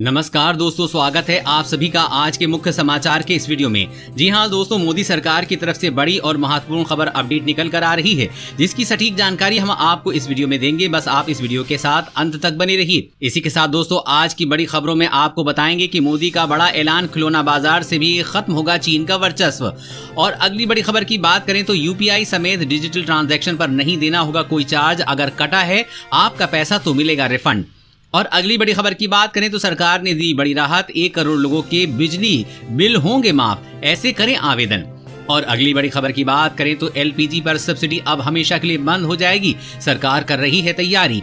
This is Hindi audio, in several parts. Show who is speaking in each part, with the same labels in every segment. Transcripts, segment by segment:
Speaker 1: नमस्कार दोस्तों, स्वागत है आप सभी का आज के मुख्य समाचार के इस वीडियो में। जी हां दोस्तों, मोदी सरकार की तरफ से बड़ी और महत्वपूर्ण खबर अपडेट निकल कर आ रही है, जिसकी सटीक जानकारी हम आपको इस वीडियो में देंगे। बस आप इस वीडियो के साथ अंत तक बने रहिए। इसी के साथ दोस्तों, आज की बड़ी खबरों में आपको बताएंगे कि मोदी का बड़ा ऐलान, खिलौना बाजार से भी खत्म होगा चीन का वर्चस्व। और अगली बड़ी खबर की बात करें तो यूपीआई समेत डिजिटल ट्रांजैक्शन पर नहीं देना होगा कोई चार्ज, अगर कटा है आपका पैसा तो मिलेगा रिफंड। और अगली बड़ी खबर की बात करें तो सरकार ने दी बड़ी राहत, 1 करोड़ लोगों के बिजली बिल होंगे माफ, ऐसे करें आवेदन। और अगली बड़ी खबर की बात करें तो एलपीजी पर सब्सिडी अब हमेशा के लिए बंद हो जाएगी, सरकार कर रही है तैयारी।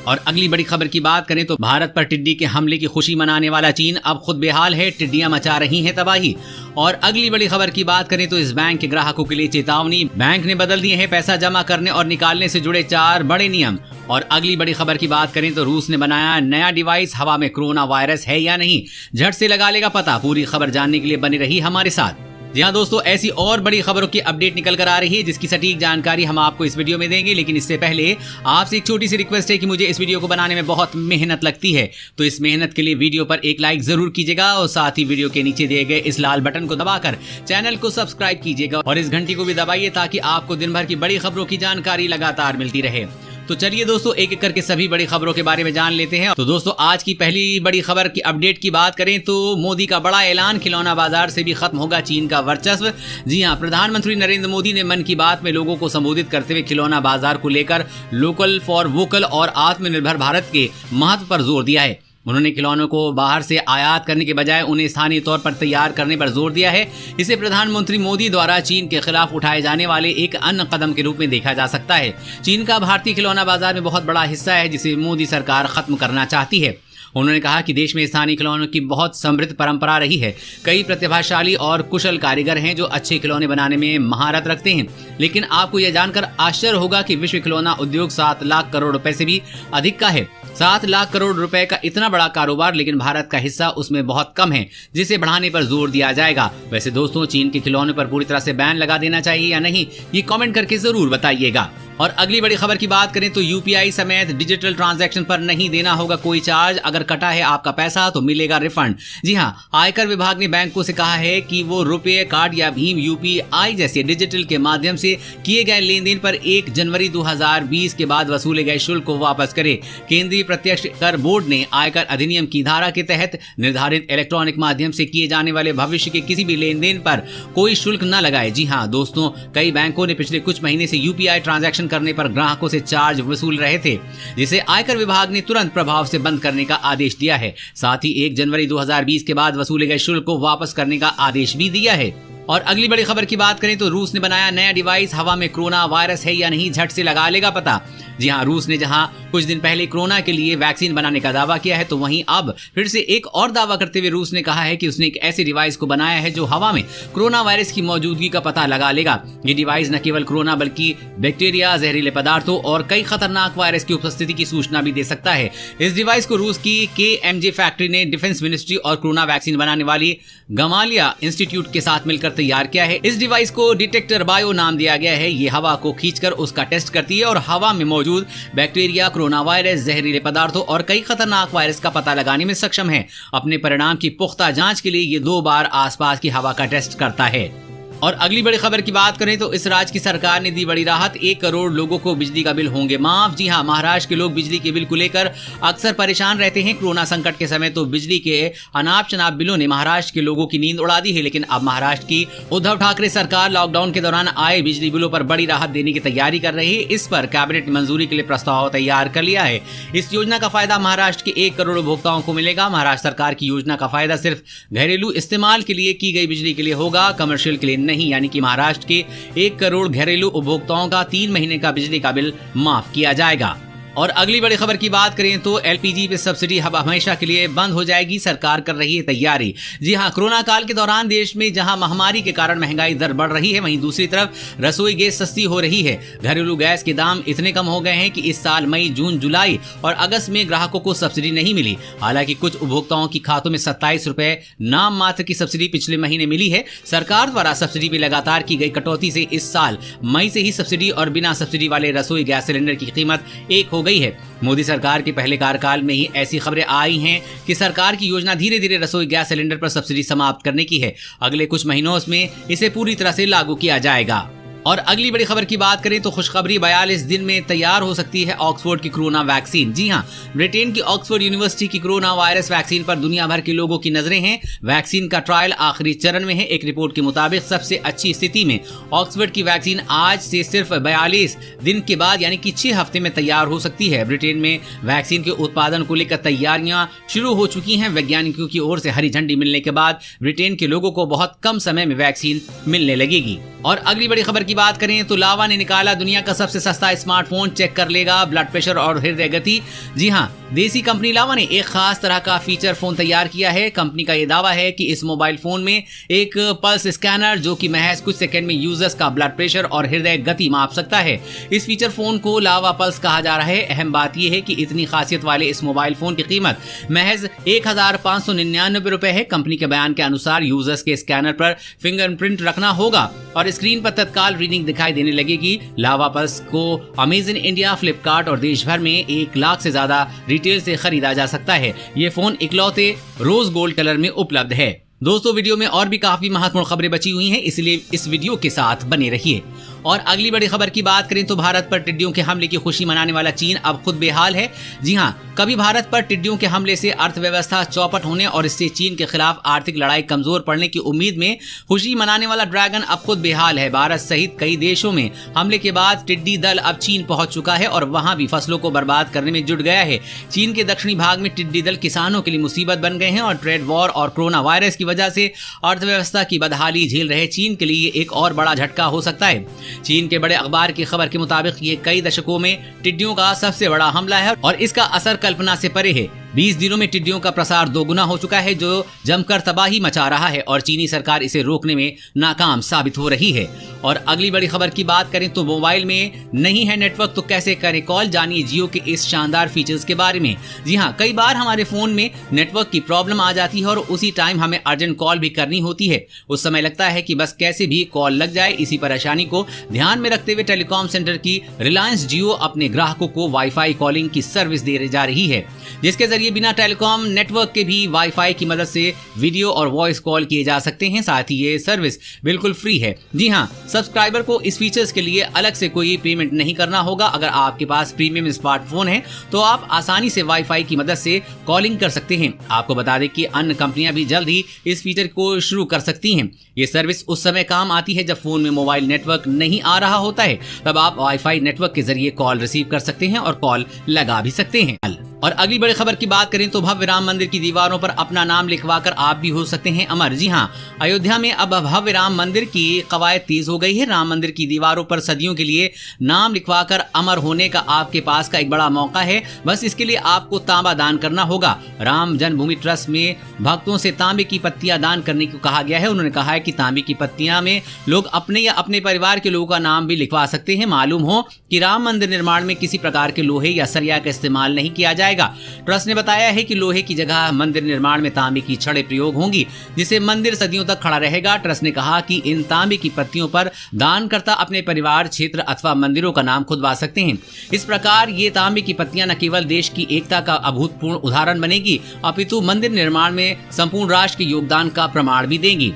Speaker 1: और अगली बड़ी खबर की बात करें तो भारत पर टिड्डी के हमले की खुशी मनाने वाला चीन अब खुद बेहाल है, टिड्डियां मचा रही हैं तबाही। और अगली बड़ी खबर की बात करें तो इस बैंक के ग्राहकों के लिए चेतावनी, बैंक ने बदल दिए हैं पैसा जमा करने और निकालने से जुड़े 4 बड़े नियम। और अगली बड़ी खबर की बात करें तो रूस ने बनाया नया डिवाइस, हवा में कोरोना वायरस है या नहीं, झट से लगा लेगा पता। पूरी खबर जानने के लिए बने रही हमारे साथ। जी हाँ दोस्तों, ऐसी और बड़ी खबरों की अपडेट निकल कर आ रही है, जिसकी सटीक जानकारी हम आपको इस वीडियो में देंगे। लेकिन इससे पहले आपसे एक छोटी सी रिक्वेस्ट है कि मुझे इस वीडियो को बनाने में बहुत मेहनत लगती है, तो इस मेहनत के लिए वीडियो पर एक लाइक जरूर कीजिएगा और साथ ही वीडियो के नीचे दिए गए इस लाल बटन को दबाकर चैनल को सब्सक्राइब कीजिएगा और इस घंटी को भी दबाइए, ताकि आपको दिन भर की बड़ी खबरों की जानकारी लगातार मिलती रहे। तो चलिए दोस्तों, एक एक करके सभी बड़ी खबरों के बारे में जान लेते हैं। तो दोस्तों, आज की पहली बड़ी खबर की अपडेट की बात करें तो मोदी का बड़ा ऐलान, खिलौना बाजार से भी खत्म होगा चीन का वर्चस्व। जी हां, प्रधानमंत्री नरेंद्र मोदी ने मन की बात में लोगों को संबोधित करते हुए खिलौना बाजार को लेकर लोकल फॉर वोकल और आत्मनिर्भर भारत के महत्व पर जोर दिया है। उन्होंने खिलौनों को बाहर से आयात करने के बजाय उन्हें स्थानीय तौर पर तैयार करने पर जोर दिया है। इसे प्रधानमंत्री मोदी द्वारा चीन के खिलाफ उठाए जाने वाले एक अन्य कदम के रूप में देखा जा सकता है। चीन का भारतीय खिलौना बाजार में बहुत बड़ा हिस्सा है, जिसे मोदी सरकार खत्म करना चाहती है। उन्होंने कहा कि देश में स्थानीय खिलौनों की बहुत समृद्ध परंपरा रही है। कई प्रतिभाशाली और कुशल कारीगर हैं जो अच्छे खिलौने बनाने में महारत रखते हैं। लेकिन आपको यह जानकर आश्चर्य होगा कि विश्व खिलौना उद्योग 7 लाख करोड़ रुपए से भी अधिक का है। 7 लाख करोड़ रुपए का इतना बड़ा कारोबार, लेकिन भारत का हिस्सा उसमें बहुत कम है, जिसे बढ़ाने पर जोर दिया जाएगा। वैसे दोस्तों, चीन के खिलौनों पर पूरी तरह से बैन लगा देना चाहिए या नहीं, ये कमेंट करके जरूर बताइएगा। और अगली बड़ी खबर की बात करें तो यूपीआई समेत डिजिटल ट्रांजैक्शन पर नहीं देना होगा कोई चार्ज, अगर कटा है आपका पैसा तो मिलेगा रिफंड। जी हां, आयकर विभाग ने बैंकों से कहा है कि वो रुपए कार्ड या भीम यूपीआई जैसे डिजिटल के माध्यम से किए गए लेन देन पर 1 जनवरी 2020 के बाद वसूले गए शुल्क को वापस करे। केंद्रीय प्रत्यक्ष कर बोर्ड ने आयकर अधिनियम की धारा के तहत निर्धारित इलेक्ट्रॉनिक माध्यम से किए जाने वाले भविष्य के किसी भी लेन देन पर कोई शुल्क न लगाए। जी हां दोस्तों, कई बैंकों ने पिछले कुछ महीने से यूपीआई ट्रांजैक्शन करने पर ग्राहकों से चार्ज वसूल रहे थे, जिसे आयकर विभाग ने तुरंत प्रभाव से बंद करने का आदेश दिया है। साथ ही 1 जनवरी 2020 के बाद वसूले गए शुल्क को वापस करने का आदेश भी दिया है। और अगली बड़ी खबर की बात करें तो रूस ने बनाया नया डिवाइस, हवा में कोरोना वायरस है या नहीं, झट से लगा लेगा पता। जी हां, रूस ने जहां कुछ दिन पहले कोरोना के लिए वैक्सीन बनाने का दावा किया है, तो वहीं अब फिर से एक और दावा करते हुए रूस ने कहा है कि उसने एक ऐसे डिवाइस को बनाया है जो हवा में कोरोना वायरस की मौजूदगी का पता लगा लेगा। ये डिवाइस न केवल कोरोना बल्कि बैक्टीरिया, जहरीले पदार्थों और कई खतरनाक वायरस की उपस्थिति की सूचना भी दे सकता है। इस डिवाइस को रूस की KMJ फैक्ट्री ने डिफेंस मिनिस्ट्री और कोरोना वैक्सीन बनाने वाली गमालिया इंस्टीट्यूट के साथ मिलकर तैयार किया है। इस डिवाइस को डिटेक्टर बायो नाम दिया गया है। ये हवा को खींचकर उसका टेस्ट करती है और हवा में मौजूद बैक्टीरिया, कोरोना वायरस, जहरीले पदार्थों और कई खतरनाक वायरस का पता लगाने में सक्षम है। अपने परिणाम की पुख्ता जांच के लिए ये 2 बार आसपास की हवा का टेस्ट करता है। और अगली बड़ी खबर की बात करें तो इस राज्य की सरकार ने दी बड़ी राहत, 1 करोड़ लोगों को बिजली का बिल होंगे माफ। जी हां, महाराष्ट्र के लोग बिजली के बिल को लेकर अक्सर परेशान रहते हैं। कोरोना संकट के समय तो बिजली के अनाप शनाप बिलों ने महाराष्ट्र के लोगों की नींद उड़ा दी है, लेकिन अब महाराष्ट्र की उद्धव ठाकरे सरकार लॉकडाउन के दौरान आए बिजली बिलों पर बड़ी राहत देने की तैयारी कर रही है। इस पर कैबिनेट ने मंजूरी के लिए प्रस्ताव तैयार कर लिया है। इस योजना का फायदा महाराष्ट्र के 1 करोड़ उपभोक्ताओं को मिलेगा। महाराष्ट्र सरकार की योजना का फायदा सिर्फ घरेलू इस्तेमाल के लिए की गई बिजली के लिए होगा, कमर्शियल के लिए नहीं। यानी कि महाराष्ट्र के 1 करोड़ घरेलू उपभोक्ताओं का 3 महीने का बिजली का बिल माफ किया जाएगा। और अगली बड़ी खबर की बात करें तो एलपीजी पे सब्सिडी अब हमेशा के लिए बंद हो जाएगी, सरकार कर रही है तैयारी। जी हां, कोरोना काल के दौरान देश में जहां महामारी के कारण महंगाई दर बढ़ रही है, वहीं दूसरी तरफ रसोई गैस सस्ती हो रही है। घरेलू गैस के दाम इतने कम हो गए हैं कि इस साल मई, जून, जुलाई और अगस्त में ग्राहकों को सब्सिडी नहीं मिली। हालांकि कुछ उपभोक्ताओं की खातों में 27 रुपए नाम मात्र की सब्सिडी पिछले महीने मिली है। सरकार द्वारा सब्सिडी में लगातार की गई कटौती से इस साल मई से ही सब्सिडी और बिना सब्सिडी वाले रसोई गैस सिलेंडर की कीमत 1 हो गई है। मोदी सरकार के पहले कार्यकाल में ही ऐसी खबरें आई हैं कि सरकार की योजना धीरे धीरे रसोई गैस सिलेंडर पर सब्सिडी समाप्त करने की है। अगले कुछ महीनों में इसे पूरी तरह से लागू किया जाएगा। और अगली बड़ी खबर की बात करें तो खुशखबरी, 42 दिन में तैयार हो सकती है ऑक्सफोर्ड की कोरोना वैक्सीन। जी हां, ब्रिटेन की ऑक्सफोर्ड यूनिवर्सिटी की कोरोना वायरस वैक्सीन पर दुनिया भर के लोगों की नजरें हैं। वैक्सीन का ट्रायल आखिरी चरण में है। एक रिपोर्ट के मुताबिक सबसे अच्छी स्थिति में ऑक्सफोर्ड की वैक्सीन आज से सिर्फ 42 दिन के बाद यानी कि 6 हफ्ते में तैयार हो सकती है। ब्रिटेन में वैक्सीन के उत्पादन को लेकर तैयारियां शुरू हो चुकी हैं। वैज्ञानिकों की ओर से हरी झंडी मिलने के बाद ब्रिटेन के लोगों को बहुत कम समय में वैक्सीन मिलने लगेगी। और अगली बड़ी खबर की बात करें तो लावा ने निकाला दुनिया का सबसे सस्ता स्मार्टफोन, चेक कर लेगा ब्लड प्रेशर और हृदय गति। जी हां, देसी कंपनी लावा ने एक खास तरह का फीचर फोन तैयार किया है। कंपनी का यह दावा है कि इस मोबाइल फोन में एक पल्स स्कैनर जो कि महज कुछ सेकंड में यूजर्स का ब्लड प्रेशर और हृदय गति माप सकता है। इस फीचर फोन को लावा पल्स कहा जा रहा है। अहम बात यह है कि इतनी खासियत वाले इस मोबाइल फोन की कीमत महज 1599 रुपए है। कंपनी के बयान के अनुसार यूजर्स के स्कैनर पर फिंगरप्रिंट रखना होगा और स्क्रीन पर तत्काल रीडिंग दिखाई देने लगेगी। लावा पल्स को अमेजन इंडिया, फ्लिपकार्ट और देश भर में 1 लाख से ज्यादा रिटेल से खरीदा जा सकता है। ये फोन इकलौते रोज गोल्ड कलर में उपलब्ध है। दोस्तों, वीडियो में और भी काफी महत्वपूर्ण खबरें बची हुई हैं, इसलिए इस वीडियो के साथ बने रहिए। और अगली बड़ी खबर की बात करें तो भारत पर टिड्डियों के हमले की खुशी मनाने वाला चीन अब खुद बेहाल है। जी हां, कभी भारत पर टिड्डियों के हमले से अर्थव्यवस्था चौपट होने और इससे चीन के खिलाफ आर्थिक लड़ाई कमजोर पड़ने की उम्मीद में खुशी मनाने वाला ड्रैगन अब खुद बेहाल है। भारत सहित कई देशों में हमले के बाद टिड्डी दल अब चीन पहुंच चुका है और वहां भी फसलों को बर्बाद करने में जुट गया है। चीन के दक्षिणी भाग में टिड्डी दल किसानों के लिए मुसीबत बन गए हैं और ट्रेड वॉर और कोरोना वायरस की वजह से अर्थव्यवस्था की बदहाली झेल रहे चीन के लिए एक और बड़ा झटका हो सकता है। चीन के बड़े अखबार की खबर के मुताबिक ये कई दशकों में टिड्डियों का सबसे बड़ा हमला है और इसका असर कल्पना से परे है। 20 दिनों में टिड्डियों का प्रसार 2 गुना हो चुका है, जो जमकर तबाही मचा रहा है और चीनी सरकार इसे रोकने में नाकाम साबित हो रही है। और अगली बड़ी खबर की बात करें तो मोबाइल में नहीं है नेटवर्क तो कैसे करें कॉल, जानिए जियो के इस शानदार फीचर्स के बारे में। जी हां, कई बार हमारे फोन में नेटवर्क की प्रॉब्लम आ जाती है और उसी टाइम हमें अर्जेंट कॉल भी करनी होती है। उस समय लगता है कि बस कैसे भी कॉल लग जाए। इसी परेशानी को ध्यान में रखते हुए टेलीकॉम सेंटर की रिलायंस जियो अपने ग्राहकों को वाईफाई कॉलिंग की सर्विस दे जा रही है, जिसके जरिए बिना टेलीकॉम नेटवर्क के भी वाईफाई की मदद से वीडियो और वॉइस कॉल किए जा सकते हैं। साथ ही ये सर्विस बिल्कुल फ्री है। जी हां, सब्सक्राइबर को इस फीचर्स के लिए अलग से कोई पेमेंट नहीं करना होगा। अगर आपके पास प्रीमियम स्मार्टफोन है तो आप आसानी से वाईफाई की मदद से कॉलिंग कर सकते हैं। आपको बता दें कि अन्य कंपनियां भी जल्द ही इस फीचर को शुरू कर सकती हैं। ये सर्विस उस समय काम आती है जब फोन में मोबाइल नेटवर्क नहीं आ रहा होता है, तब आप वाईफाई नेटवर्क के जरिए कॉल रिसीव कर सकते हैं और कॉल लगा भी सकते हैं। और अगली बड़ी खबर की बात करें तो भव्य राम मंदिर की दीवारों पर अपना नाम लिखवाकर आप भी हो सकते हैं अमर। जी हां, अयोध्या में अब भव्य राम मंदिर की कवायद तेज हो गई है। राम मंदिर की दीवारों पर सदियों के लिए नाम लिखवाकर अमर होने का आपके पास का एक बड़ा मौका है। बस इसके लिए आपको तांबा दान करना होगा। राम जन्मभूमि ट्रस्ट में भक्तों से तांबे की पत्तियां दान करने को कहा गया है। उन्होंने कहा है कि तांबे की पत्तियां में लोग अपने या अपने परिवार के लोगों का नाम भी लिखवा सकते हैं। मालूम हो कि राम मंदिर निर्माण में किसी प्रकार के लोहे या सरिया का इस्तेमाल नहीं किया जाएगा। ट्रस्ट ने बताया है कि लोहे की जगह मंदिर निर्माण में तांबे की छड़ें प्रयोग होंगी, जिससे मंदिर सदियों तक खड़ा रहेगा। ट्रस्ट ने कहा कि इन तांबे की पत्तियों पर दानकर्ता अपने परिवार, क्षेत्र अथवा मंदिरों का नाम खुदवा सकते हैं। इस प्रकार ये तांबे की पत्तियां न केवल देश की एकता का अभूतपूर्व उदाहरण बनेगी, अपितु मंदिर निर्माण में संपूर्ण राष्ट्र के योगदान का प्रमाण भी देंगी।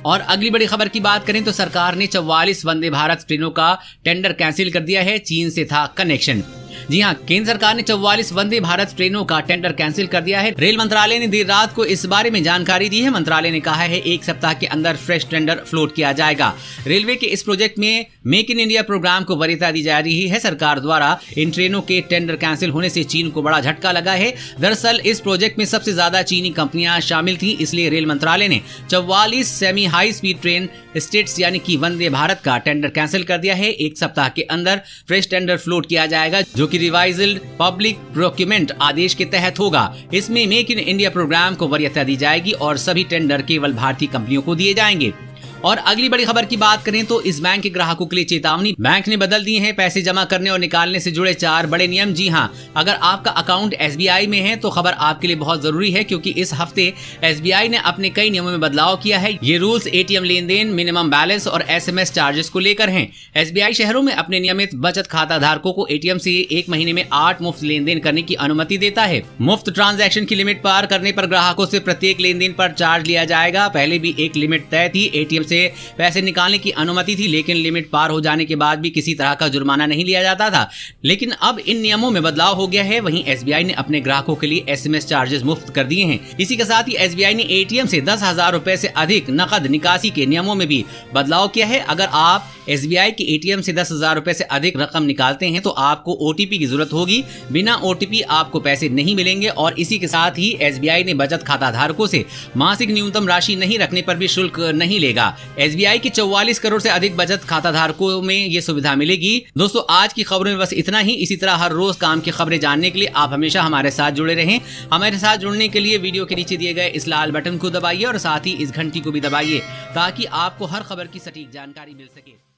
Speaker 1: और अगली बड़ी खबर की बात करें तो सरकार ने 44 वंदे भारत ट्रेनों का टेंडर कैंसिल कर दिया है। चीन से था कनेक्शन। जी हां, केंद्र सरकार ने 44 वंदे भारत ट्रेनों का टेंडर कैंसिल कर दिया है। रेल मंत्रालय ने देर रात को इस बारे में जानकारी दी है। मंत्रालय ने कहा है 1 सप्ताह के अंदर फ्रेश टेंडर फ्लोट किया जाएगा। रेलवे के इस प्रोजेक्ट में मेक इन इंडिया प्रोग्राम को वरीयता दी जा रही है। सरकार द्वारा इन ट्रेनों के टेंडर कैंसिल होने से चीन को बड़ा झटका लगा है। दरअसल इस प्रोजेक्ट में सबसे ज्यादा चीनी कंपनियां शामिल थी, इसलिए रेल मंत्रालय ने 44 semi high speed train states यानी कि वंदे भारत का टेंडर कैंसिल कर दिया है। 1 सप्ताह के अंदर फ्रेश टेंडर फ्लोट किया जाएगा, जो कि रिवाइज्ड पब्लिक प्रोक्यूरमेंट आदेश के तहत होगा। इसमें मेक इन इंडिया प्रोग्राम को वरीयता दी जाएगी और सभी टेंडर केवल भारतीय कंपनियों को दिए जाएंगे। और अगली बड़ी खबर की बात करें तो इस बैंक के ग्राहकों के लिए चेतावनी, बैंक ने बदल दी है पैसे जमा करने और निकालने से जुड़े 4 बड़े नियम। जी हां, अगर आपका अकाउंट SBI में है तो खबर आपके लिए बहुत जरूरी है, क्योंकि इस हफ्ते SBI ने अपने कई नियमों में बदलाव किया है। ये रूल्स ATM लेन देन, मिनिमम बैलेंस और SMS चार्जेस को लेकर हैं। SBI शहरों में अपने नियमित बचत खाता धारकों को ATM से 1 महीने में 8 मुफ्त लेन देन करने की अनुमति देता है। मुफ्त ट्रांजैक्शन की लिमिट पार करने पर ग्राहकों से प्रत्येक लेन देन पर चार्ज लिया जाएगा। पहले भी एक लिमिट तय थी, ATM से पैसे निकालने की अनुमति थी, लेकिन लिमिट पार हो जाने के बाद भी किसी तरह का जुर्माना नहीं लिया जाता था। लेकिन अब इन नियमों में बदलाव हो गया है। वहीं SBI ने अपने ग्राहकों के लिए SMS चार्जेस मुफ्त कर दिए हैं। इसी के साथ ही SBI ने ATM से 10,000 रुपए से अधिक नकद निकासी के नियमों में भी बदलाव किया है। अगर आप SBI के ATM से 10,000 रुपए से अधिक रकम निकालते हैं तो आपको OTP की जरूरत होगी। बिना OTP आपको पैसे नहीं मिलेंगे। और इसी के साथ ही SBI ने बचत खाता धारकों से मासिक न्यूनतम राशि नहीं रखने पर भी शुल्क नहीं लेगा। SBI के 44 करोड़ से अधिक बचत खाता धारकों में ये सुविधा मिलेगी। दोस्तों, आज की खबरों में बस इतना ही। इसी तरह हर रोज काम की खबरें जानने के लिए आप हमेशा हमारे साथ जुड़े रहें। हमारे साथ जुड़ने के लिए वीडियो के नीचे दिए गए इस लाल बटन को दबाइए और साथ ही इस घंटी को भी दबाइए, ताकि आपको हर खबर की सटीक जानकारी मिल सके।